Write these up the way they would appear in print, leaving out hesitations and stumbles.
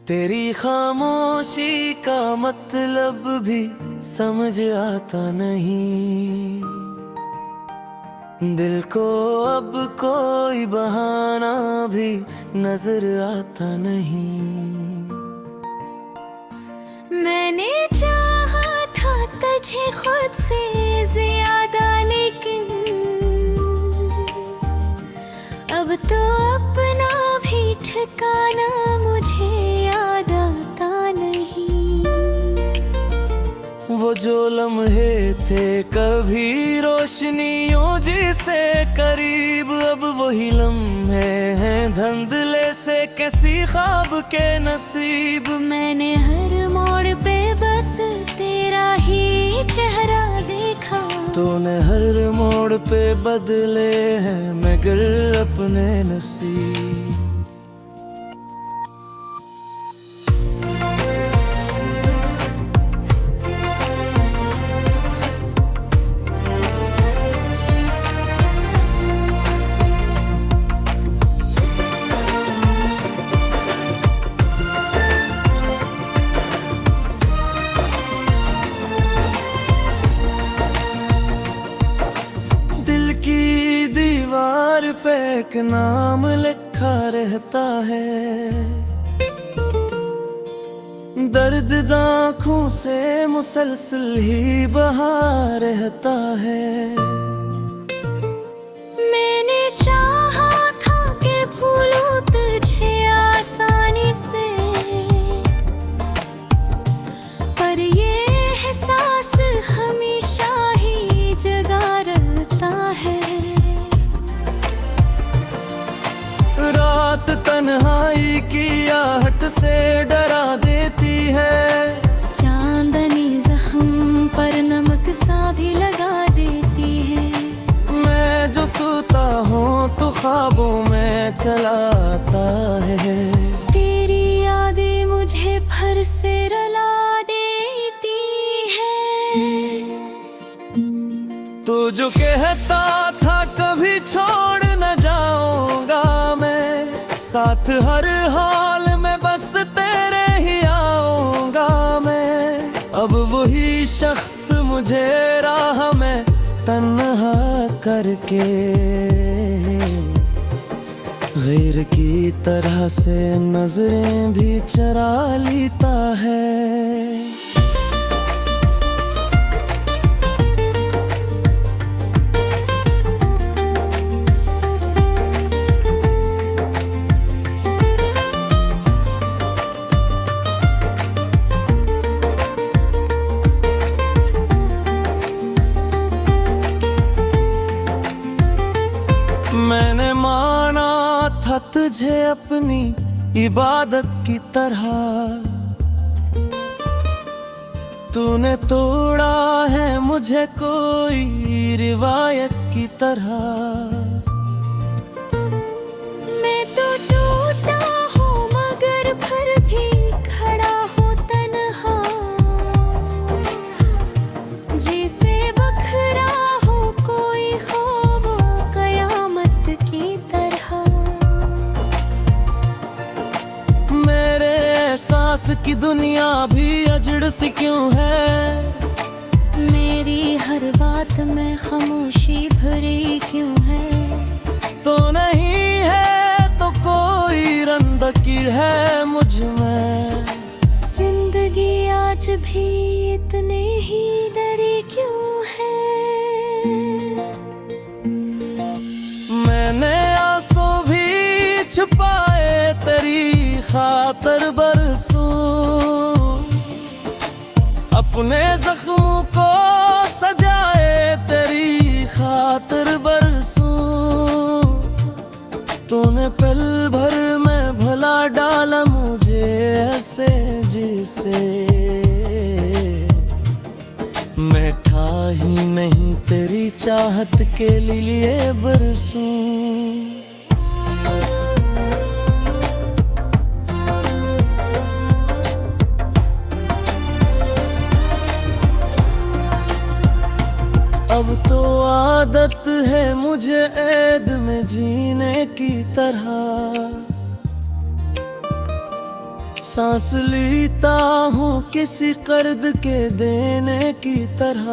तेरी खामोशी का मतलब भी समझ आता नहीं। दिल को अब कोई बहाना भी नजर आता नहीं। मैंने चाहा था तुझे खुद से ज्यादा, लेकिन अब तो अपना भी ठिकाना मुझे याद आता नहीं। वो जो लम्हे थे कभी रोशनियों जिसे करीब, अब वही लम्हे हैं धुंधले से कैसी ख्वाब के नसीब। मैंने हर मोड़ पे बस तेरा ही चेहरा देखा। तूने हर मोड़ पे बदले हैं मगर अपने नसीब। की दीवार पे एक नाम लिखा रहता है, दर्द आँखों से मुसलसल ही बहा रहता है। मैंने चाहा था कि भूलूं तुझे आसानी से, पर ये एहसास हमेशा ही जगा रहता है। रात तन्हाई की आहट से डरा देती है, चांदनी जख्म पर नमक सा भी लगा देती है। मैं जो सोता हूँ तो ख्वाबों में चला आता है। तेरी यादें मुझे फिर से रुला देती है। तू जो कहता था कभी छोड़ न जाऊंगा मैं, साथ हर हाल में बस तेरे ही आऊंगा मैं। अब वही शख्स मुझे राह में तन्हा करके गैर की तरह से नजरें भी चरा लेता है। मैंने माना था तुझे अपनी इबादत की तरह, तूने तोड़ा है मुझे कोई रिवायत की तरह। मैं तो टूटा हूँ मगर फिर भी खड़ा हूँ तन्हा, जिसे बखरा हो कोई ख्वाब कयामत की तरह। मेरे एहसास की दुनिया भी अजड़ सी क्यों है, मेरी हर बात में खामोशी भरी क्यों है। तो नहीं है तो कोई रंदकीर है मुझ में। जिंदगी आज भी इतने ही डरी क्यों है। मैंने आंसू भी छुपाए तेरी खातर बरसों, अपने जख्मों को सजाए तेरी खातर बरसों। तूने पल भर में भला डाला मुझे ऐसे जिसे मैं था ही नहीं तेरी चाहत के लिए बरसूं। अब तो आदत है मुझे ऐद में जीने की तरह, सांस लेता हूँ किसी कर्ज के देने की तरह।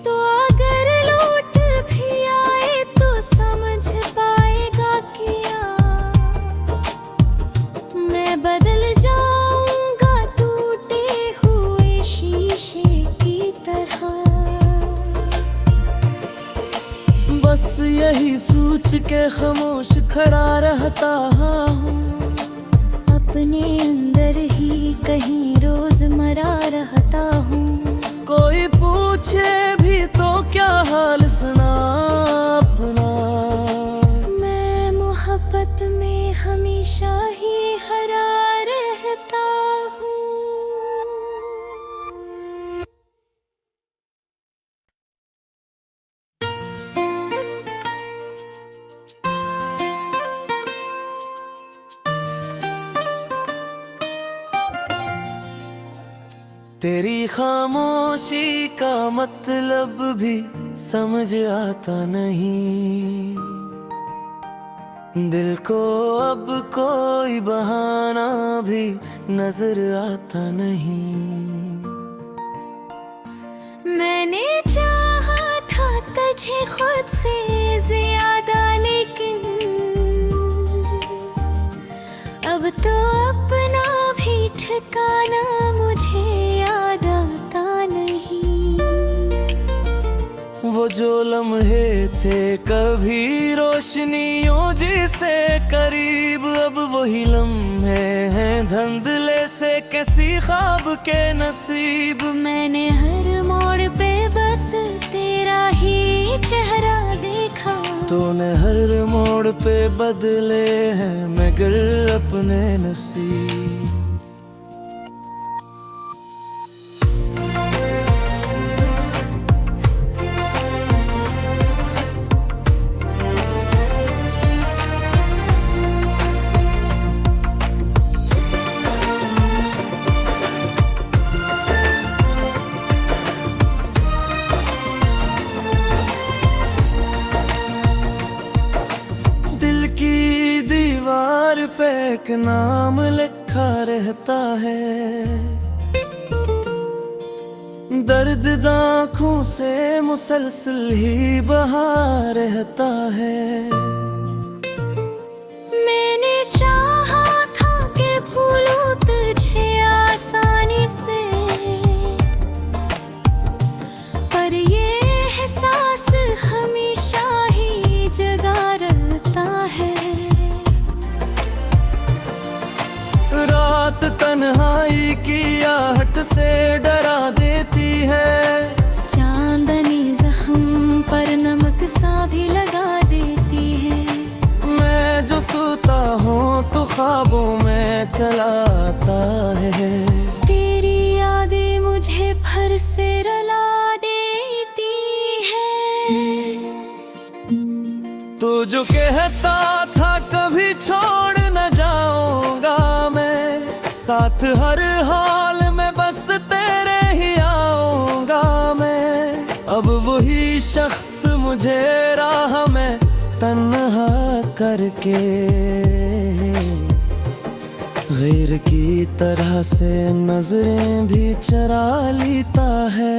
तो अगर लौट भी आए तो समझ पाएगा क्या मैं बदल जाऊंगा टूटे हुए शीशे की तरह। बस यही सोच के खामोश खड़ा रहता हूँ, अपने अंदर ही कहीं रोजमर्रा रहता हूँ। कोई पूछे भी तो क्या हाल सुना अपना। मैं मोहब्बत में हमेशा ही हरा रहता हूँ। तेरी खामोशी का मतलब भी समझ आता नहीं, दिल को अब कोई बहाना भी नजर आता नहीं। मैंने चाहा था तुझे खुद से ज्यादा, लेकिन अब तो अपना भी ठिकाना मुझे याद आता नहीं। वो जो लम्हे थे कभी रोशनियों जिसे करीब, अब वही लम्हे हैं धुंधले से किसी ख्वाब के नसीब। मैंने हर मोड़ पे बस तेरा ही चेहरा देखा, तूने हर मोड़ पे बदले हैं मगर अपने नसीब। दीवार पे एक नाम लिखा रहता है, दर्द आँखों से मुसलसल ही बहा रहता है। मैंने चाहा था कि भूलूं तुझे आसानी से, पर ये एहसास हमेशा ही जगा रहता है। रात तन्हाई की आहट से डरा देती है, चांदनी जख्म पर नमक सा भी लगा देती है। मैं जो सोता हूँ तो ख्वाबों में चला आता है, तेरी यादें मुझे फिर से रुला देती है। तू जो कहता था कभी छोड़ न जाऊंगा मैं, साथ हर हाल में बस तेरे ही आऊंगा मैं। अब वही शख्स मुझे राह में तन्हा करके गैर की तरह से नजरें भी चरा लेता है।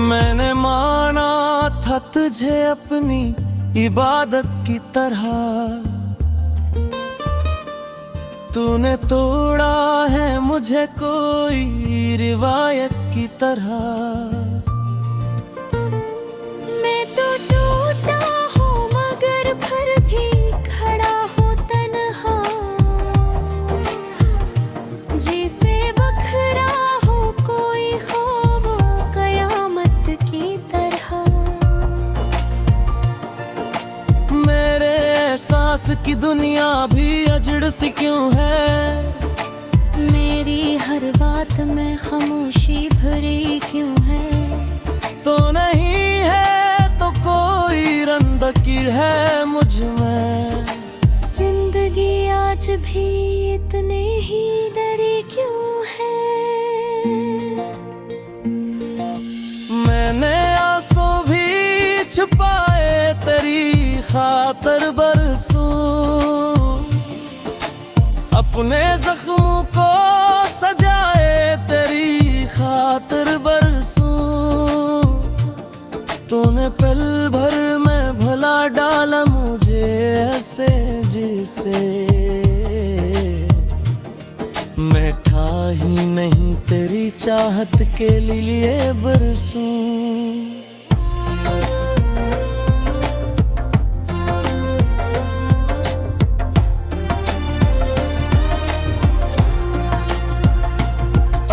मैंने माना था तुझे अपनी इबादत की तरह, तूने तोड़ा है मुझे कोई रिवायत की तरह। मैं तो टूटा हूँ मगर फिर भी खड़ा हूँ तन्हा, जिसे बखरा हो कोई ख्वाब कयामत की तरह। मेरे एहसास की दुनिया भी अजड़ सी क्यों है, मेरी हर बात में खामोशी भरी क्यों है। तो नहीं है तो कोई रंदकीर है मुझ में। जिंदगी आज भी इतने ही डरी क्यों है? मैंने आंसू भी छुपाए तेरी खातर बरसों, अपने जख्मों को सजाए तेरी खातर बरसों। तूने पल भर में भला डाला मुझे ऐसे जिसे मैं था ही नहीं तेरी चाहत के लिए बरसूं।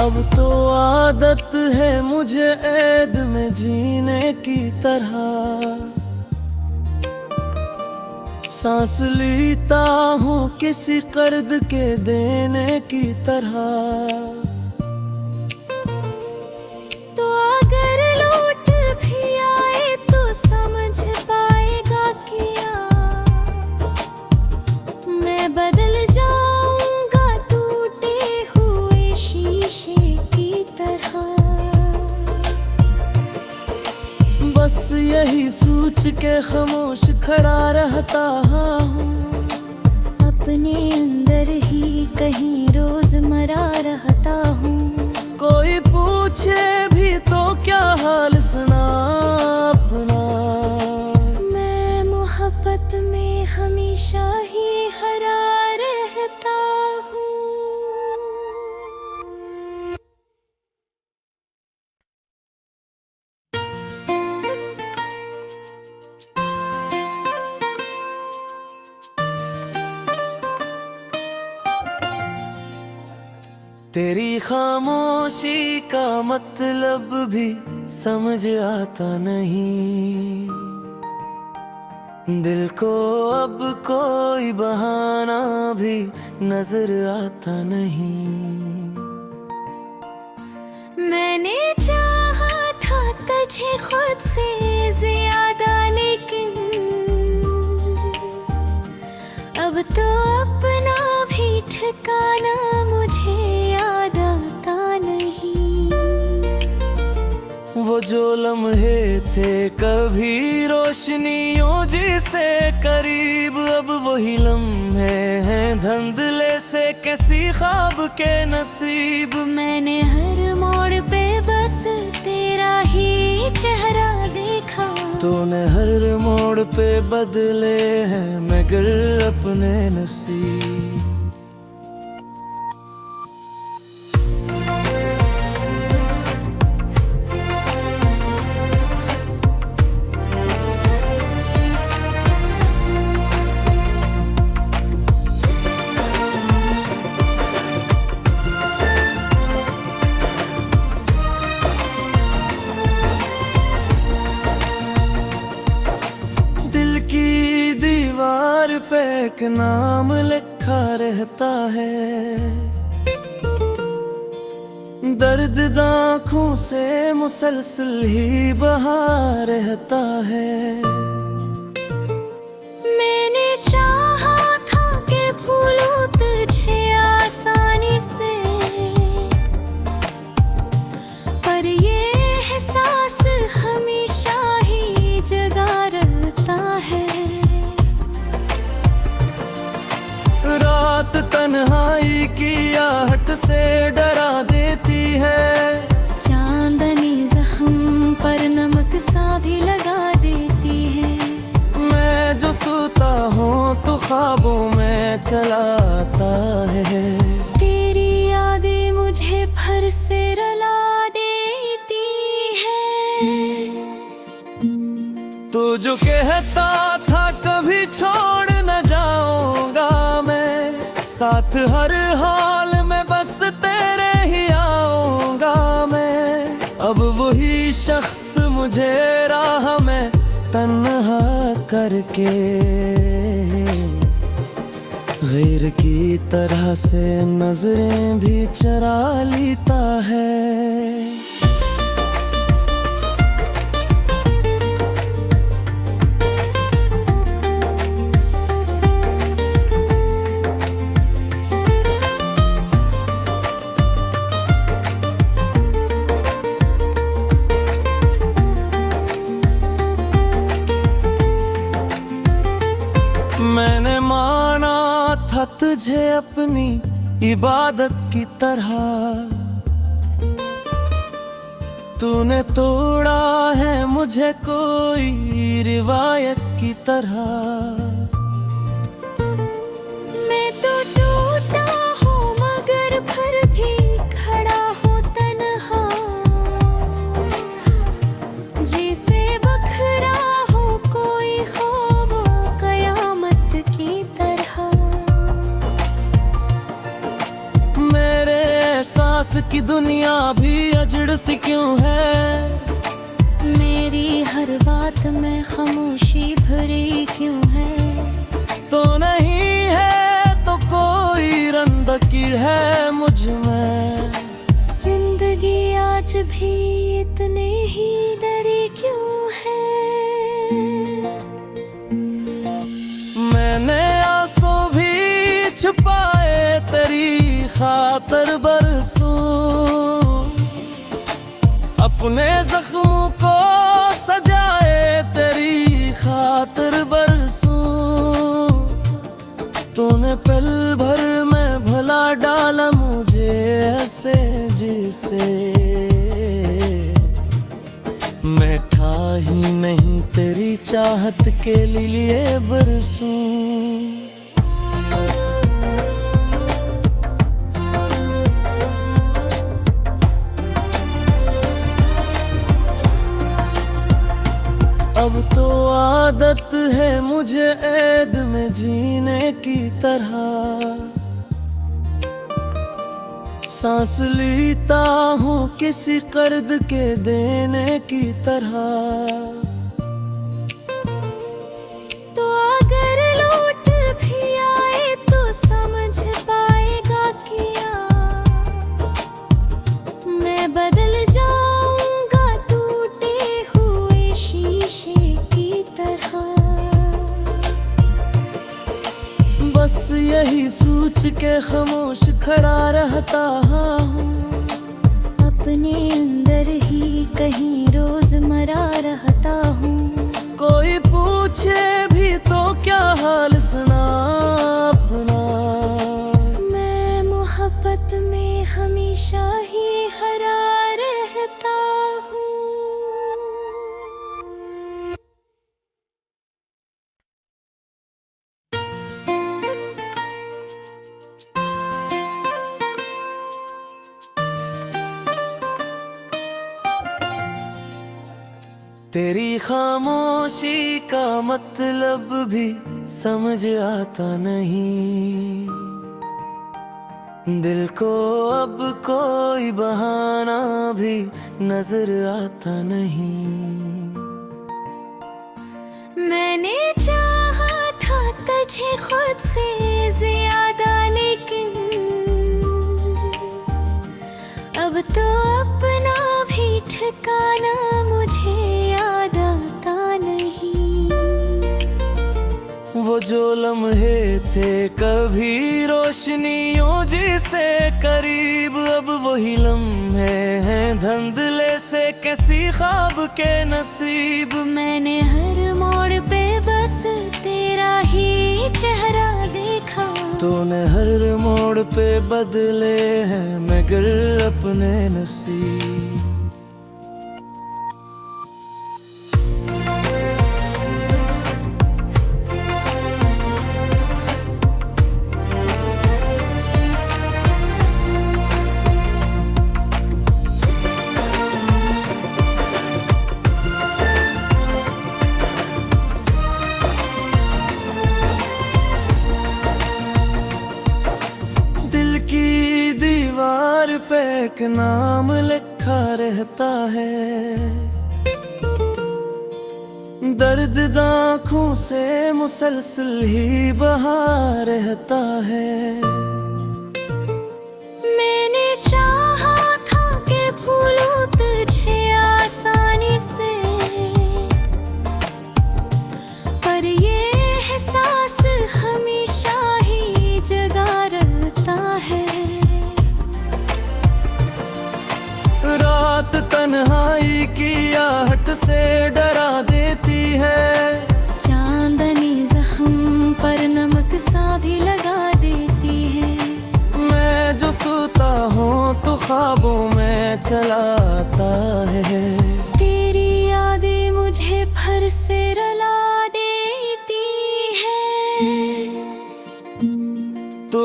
अब तो आदत है मुझे ऐद में जीने की तरह, सांस लेता हूँ किसी कर्ज के देने की तरह। तो अगर लौट भी आए तो समझ पाएगा क्या मैं बदल जाऊंगा टूटे हुए शीशे की तरह। बस यही सोच के खामोश खड़ा रहता हूँ, अपने अंदर ही कहीं रोजमर्रा रहता हूँ। कोई पूछे भी तो क्या हाल सुना अपना। मैं मोहब्बत में हमेशा ही हरा रहता हूँ। तेरी खामोशी का मतलब भी समझ आता नहीं, दिल को अब कोई बहाना भी नजर आता नहीं। मैंने चाहा था तुझे खुद से ज्यादा, लेकिन अब तो अपना भी ठिकाना मुझे याद आता नहीं। वो जो लम्हे थे कभी रोशनियों जिसे करीब, अब वही लम्हे हैं धुंधले से किसी ख्वाब के नसीब। मैंने हर मोड़ पे बस तेरा ही चेहरा देखा, तूने हर मोड़ पे बदले हैं मगर अपने नसीब। पे एक नाम लिखा रहता है, दर्द आँखों से मुसलसल ही बहा रहता है। मैंने चाहा था कि भूलूं तुझे आसानी से, पर ये एहसास हमेशा ही जगा रहता है। रात तन्हाई की आहट से डरा देती है, चांदनी जख्म पर नमक सा भी लगा देती है। मैं जो सोता हूँ तो ख्वाबों में चला आता है, तेरी यादें मुझे फिर से रुला देती है। तू जो कहता था कभी छोड़ न जाऊंगा मैं, साथ हर हाल में बस तेरे ही आऊंगा मैं। अब वही शख्स मुझे राह में तन्हा करके गैर की तरह से नजरें भी चरा लेता है। मैंने माना था तुझे अपनी इबादत की तरह, तूने तोड़ा है मुझे कोई रिवायत की तरह। मैं तो टूटा हूँ मगर फिर भी खड़ा हूँ तन्हा, जिसे बखरा हो कोई ख्वाब कयामत की तरह। मेरे एहसास की दुनिया भी अजड़ सी क्यों है, मेरी हर बात में खामोशी भरी क्यों है। तो नहीं है तो कोई रंदकीर है मुझ में। जिंदगी आज भी इतने ही डरी क्यों है। मैंने आंसू भी छुपाए तेरी खातर बरसों, अपने जख्मों को सजाए तेरी खातर बरसों। तूने पल भर में भला डाला मुझे ऐसे जिसे मैं था ही नहीं तेरी चाहत के लिए बरसूं। अब तो आदत है मुझे ऐद में जीने की तरह, सांस लेता हूँ किसी कर्ज के देने की तरह। तो अगर लौट भी आए तो समझ पाएगा क्या, मैं बदल जाऊंगा टूटे हुए शीशे की तरह। बस यही सोच के खामोश खड़ा रहता हूँ, अपने अंदर ही कहीं रोजमर्रा रहता हूँ। कोई पूछे भी तो क्या हाल सुना अपना, मैं मोहब्बत में हमेशा ही हरा रहता हूँ। तेरी खामोशी का मतलब भी समझ आता नहीं, दिल को अब कोई बहाना भी नजर आता नहीं। मैंने चाहा था तुझे खुद से ज्यादा, लेकिन अब तो अपना भी ठिकाना मुझे याद आता नहीं। वो जो लम्हे थे कभी रोशनियों जिसे करीब, अब वही लम्हे हैं धुंधले से किसी ख्वाब के नसीब। मैंने हर मोड़ पे बस तेरा ही चेहरा देखा, तूने हर मोड़ पे बदले हैं मगर अपने नसीब। पे एक नाम लिखा रहता है, दर्द आँखों से मुसलसल ही बहा रहता है। मैंने चाहा था कि भूलूं तुझे आसानी से, पर ये एहसास हमेशा ही जगा रहता है। रात तन्हाई की आहट से डरा देती है, चांदनी जख्म पर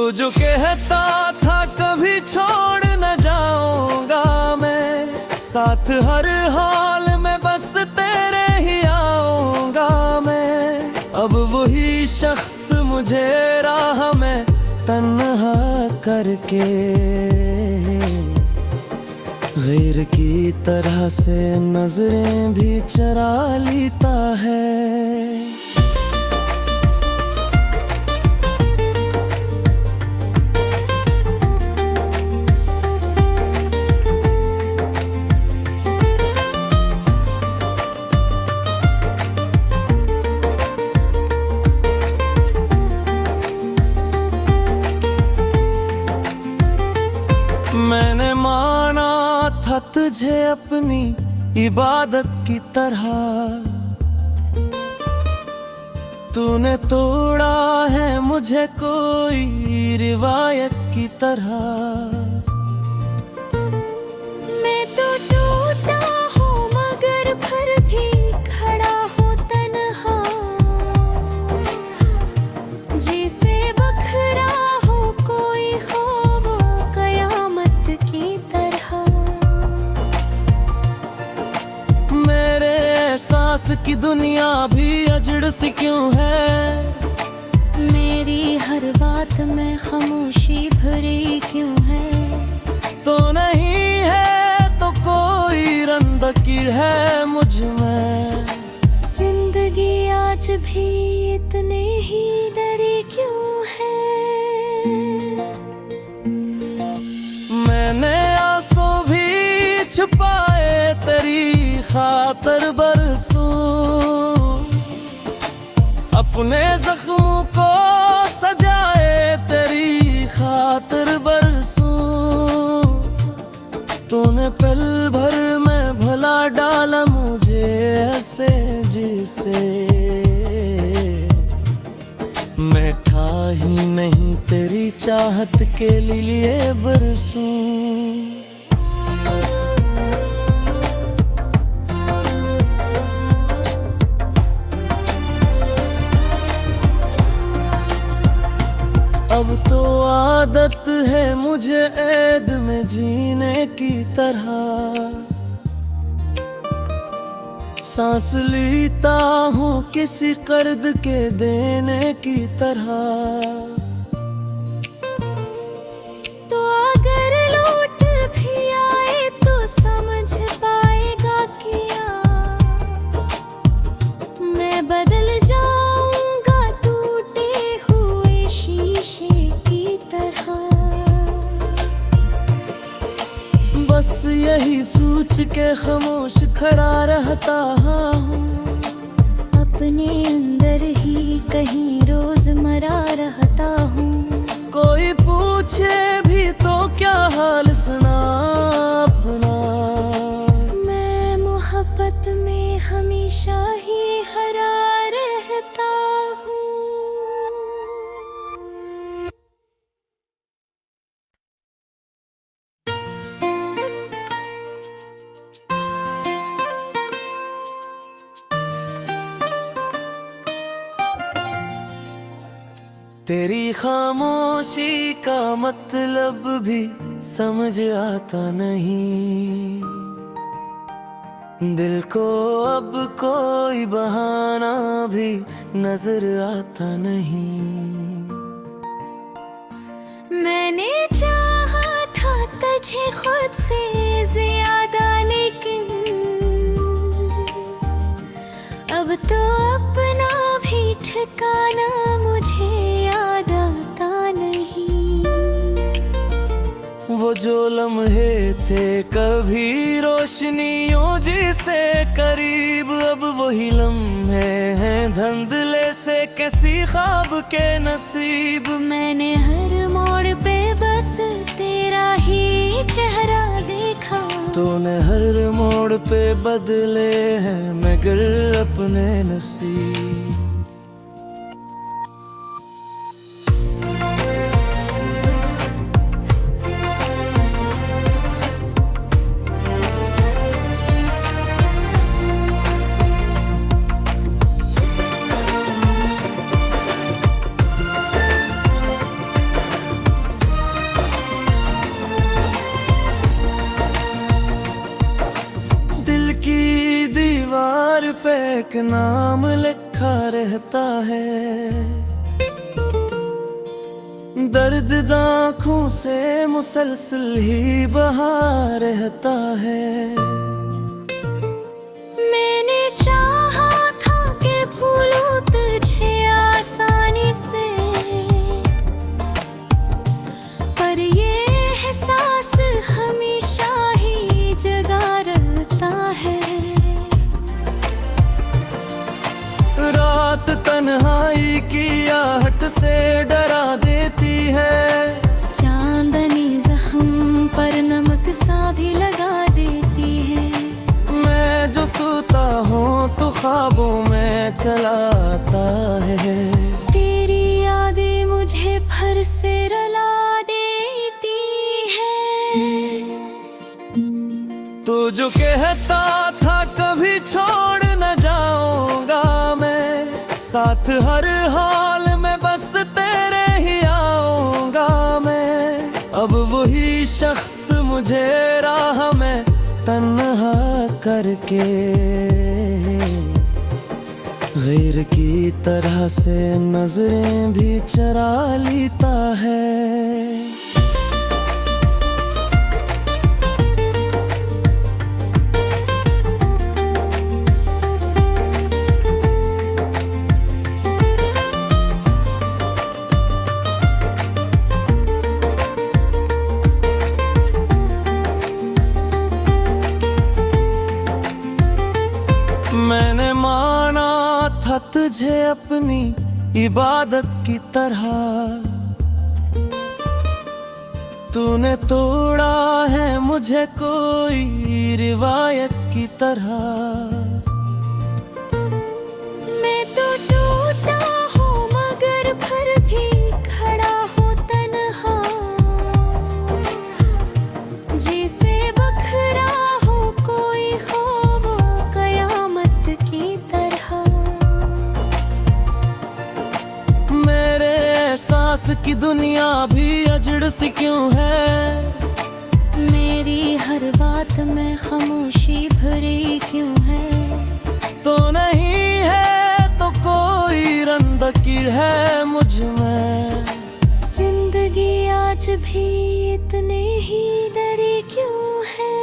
तू जो कहता था कभी छोड़ न जाऊंगा मैं, साथ हर हाल में बस तेरे ही आऊंगा मैं। अब वही शख्स मुझे राह में तन्हा करके गैर की तरह से नजरें भी चरा लेता है। मैंने माना था तुझे अपनी इबादत की तरह, तूने तोड़ा है मुझे कोई रिवायत की तरह। मैं तो टूटा हूँ मगर फिर भी खड़ा हूँ तन्हा, जिसे बखरा हो कोई ख्वाब कयामत की तरह। मेरे एहसास की दुनिया भी अजड़ सी क्यों है, मेरी हर बात में खामोशी भरी क्यों है। तो नहीं है तो कोई रंदकीर है मुझ में। जिंदगी आज भी इतने ही डरी क्यों है। मैंने आंसू भी छुपाए तेरी खातर बरसों, अपने जख्मों को सजाए तेरी खातर बरसों। तूने पल भर में भला डाला मुझे ऐसे जिसे मैं था ही नहीं तेरी चाहत के लिए बरसूं। अब तो आदत है मुझे ऐद में जीने की तरह, सांस लेता हूँ किसी कर्ज के देने की तरह। तो अगर लौट भी आए तो समझ पाएगा क्या, मैं बदल जाऊंगा टूटे हुए शीशे की तरह। बस यही सोच के खामोश खड़ा रहता हूँ, अपने अंदर ही कहीं रोजमर्रा रहता हूँ। कोई पूछे भी तो क्या हाल सुना अपना। मैं मोहब्बत में हमेशा ही हरा रहता हूँ। तेरी खामोशी का मतलब भी समझ आता नहीं, दिल को अब कोई बहाना भी नजर आता नहीं। मैंने चाहा था तुझे खुद से ज्यादा, लेकिन अब तो अपना भी ठिकाना मुझे याद आता नहीं। वो जो लम्हे थे कभी रोशनियों जिसे करीब, अब वही लम्हे हैं धुंधले से किसी ख्वाब के नसीब। मैंने हर मोड़ पे बस तेरा ही चेहरा देखा, तूने हर मोड़ पे बदले हैं मगर अपने नसीब। एक नाम लिखा रहता है। दर्द आँखों से मुसलसल ही बहा रहता है। मैंने चाहा था कि भूलूं तुझे आसानी से, पर ये एहसास हमेशा ही जगा रहता है। रात तन्हाई की आहट से डरा देती है। चांदनी जख्म पर नमक सा भी लगा देती है। मैं जो सोता हूँ तो ख्वाबों में चलाता है। तेरी यादें मुझे फिर से रुला देती है। तू जो कहता था कभी छोड़ न जाऊंगा मैं, साथ हर हाल में बस तेरे ही आऊंगा मैं। अब वही शख्स मुझे राह में तन्हा करके गैर की तरह से नजरें भी चरा लेता है। मैंने माना था तुझे अपनी इबादत की तरह, तूने तोड़ा है मुझे कोई रिवायत की तरह। मैं तो टूटा हूँ मगर फिर भी खड़ा हूँ तन्हा, जिसे बखरा हो कोई ख्वाब कयामत की तरह। मेरे एहसास की दुनिया भी अजड़ सी क्यों है। मेरी हर बात में खामोशी भरी क्यों है। तो नहीं है तो कोई रंदकीर है मुझ में। जिंदगी आज भी इतने ही डरी क्यों है।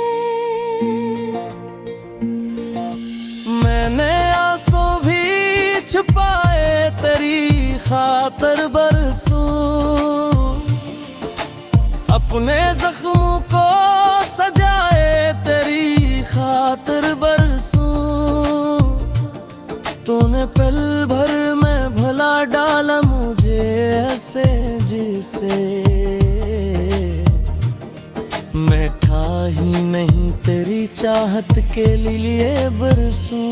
मैंने आंसू भी छुपाए तेरी खातर बरसों, अपने जख्मों को सजाए तेरी खातर बरसों। तूने पल भर में भला डाला मुझे ऐसे जिसे मैं था ही नहीं तेरी चाहत के लिए बरसूं।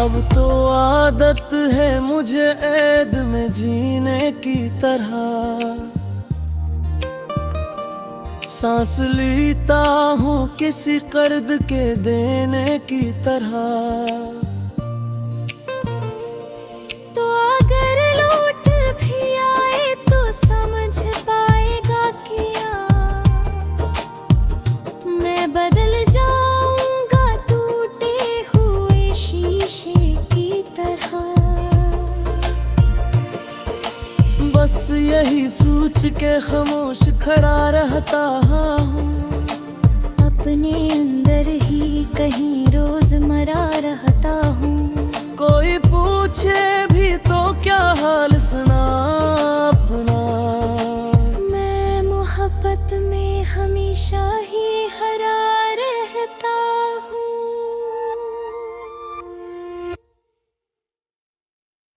अब तो आदत है मुझे ऐद में जीने की तरह, सांस लेता हूँ किसी कर्ज के देने की तरह। तो अगर लौट भी आए तो समझ पाएगा क्या मैं बदल जाऊंगा टूटे हुए शीशे की तरह। बस यही सोच के खामोश खड़ा रहता हूँ, अपने अंदर ही कहीं